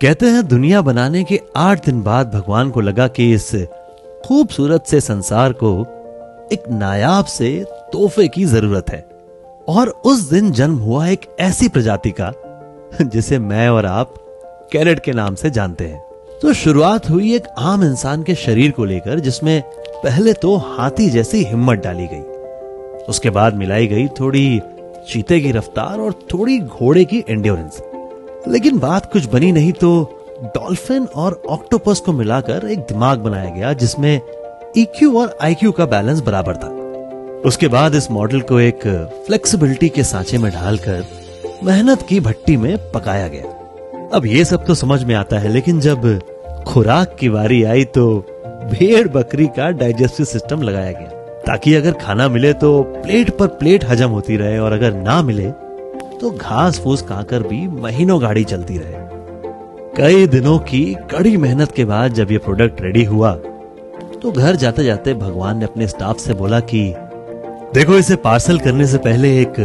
कहते हैं दुनिया बनाने के 8 दिन बाद भगवान को लगा कि इस खूबसूरत से संसार को एक नायाब से तोहफे की जरूरत है। और उस दिन जन्म हुआ एक ऐसी प्रजाति का जिसे मैं और आप कैरेट के नाम से जानते हैं। तो शुरुआत हुई एक आम इंसान के शरीर को लेकर, जिसमें पहले तो हाथी जैसी हिम्मत डाली गई, उसके बाद मिलाई गई थोड़ी चीते की रफ्तार और थोड़ी घोड़े की एंड्योरेंस। लेकिन बात कुछ बनी नहीं तो डॉल्फिन और ऑक्टोपस को मिलाकर एक दिमाग बनाया गया जिसमें EQ और IQ का बैलेंस बराबर था। उसके बाद इस मॉडल को एक फ्लेक्सिबिलिटी के सांचे में ढालकर मेहनत की भट्टी में पकाया गया। अब ये सब तो समझ में आता है, लेकिन जब खुराक की बारी आई तो भेड़ बकरी का डाइजेस्टिव सिस्टम लगाया गया ताकि अगर खाना मिले तो प्लेट पर प्लेट हजम होती रहे और अगर ना मिले तो घास फूस खाकर भी महीनों गाड़ी चलती रहे। कई दिनों की कड़ी मेहनत के बाद जब ये प्रोडक्ट रेडी हुआ तो घर जाते जाते भगवान ने अपने स्टाफ से बोला कि देखो, इसे पार्सल करने से पहले एक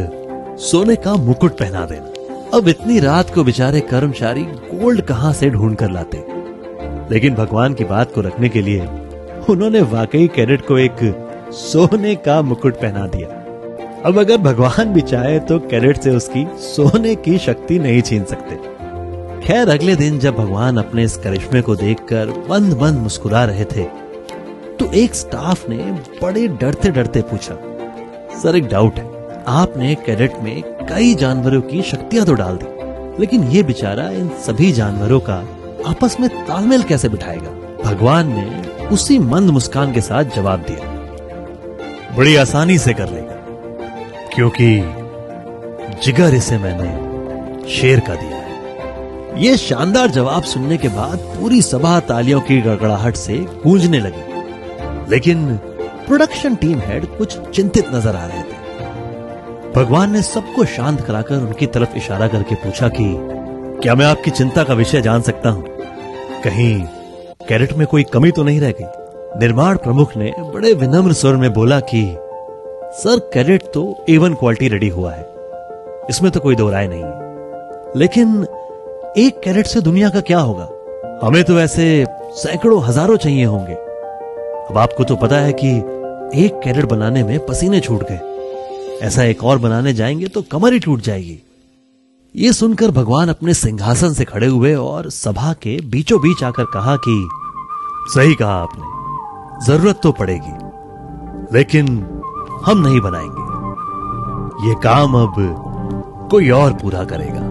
सोने का मुकुट पहना देना। अब इतनी रात को बेचारे कर्मचारी गोल्ड कहां से ढूंढ कर लाते, लेकिन भगवान की बात को रखने के लिए उन्होंने वाकई कैरेट को एक सोने का मुकुट पहना दिया। अब अगर भगवान भी चाहे तो कैरेट से उसकी सोने की शक्ति नहीं छीन सकते। खैर, अगले दिन जब भगवान अपने इस करिश्मे को देखकर बंद बंद मुस्कुरा रहे थे तो एक स्टाफ ने बड़े डरते डरते पूछा, सर एक डाउट है, आपने कैरेट में कई जानवरों की शक्तियां तो डाल दी, लेकिन ये बेचारा इन सभी जानवरों का आपस में तालमेल कैसे बिठाएगा? भगवान ने उसी मंद मुस्कान के साथ जवाब दिया, बड़ी आसानी से कर लेगा, क्योंकि जिगर इसे मैंने शेर का दिया है। ये शानदार जवाब सुनने के बाद पूरी सभा तालियों की गड़गड़ाहट से गूंजने लगी, लेकिन प्रोडक्शन टीम हेड कुछ चिंतित नजर आ रहे थे। भगवान ने सबको शांत कराकर उनकी तरफ इशारा करके पूछा कि क्या मैं आपकी चिंता का विषय जान सकता हूं? कहीं कैरेट में कोई कमी तो नहीं रह गई? निर्माण प्रमुख ने बड़े विनम्र स्वर में बोला कि सर, कैरेट तो A1 क्वालिटी रेडी हुआ है, इसमें तो कोई दो राय नहीं है, लेकिन एक कैरेट से दुनिया का क्या होगा? हमें तो ऐसे सैकड़ों हजारों चाहिए होंगे। अब आपको तो पता है कि एक कैरेट बनाने में पसीने छूट गए, ऐसा एक और बनाने जाएंगे तो कमर ही टूट जाएगी। ये सुनकर भगवान अपने सिंहासन से खड़े हुए और सभा के बीचों बीच आकर कहा कि सही कहा आपने, जरूरत तो पड़ेगी, लेकिन हम नहीं बनाएंगे, ये काम अब कोई और पूरा करेगा।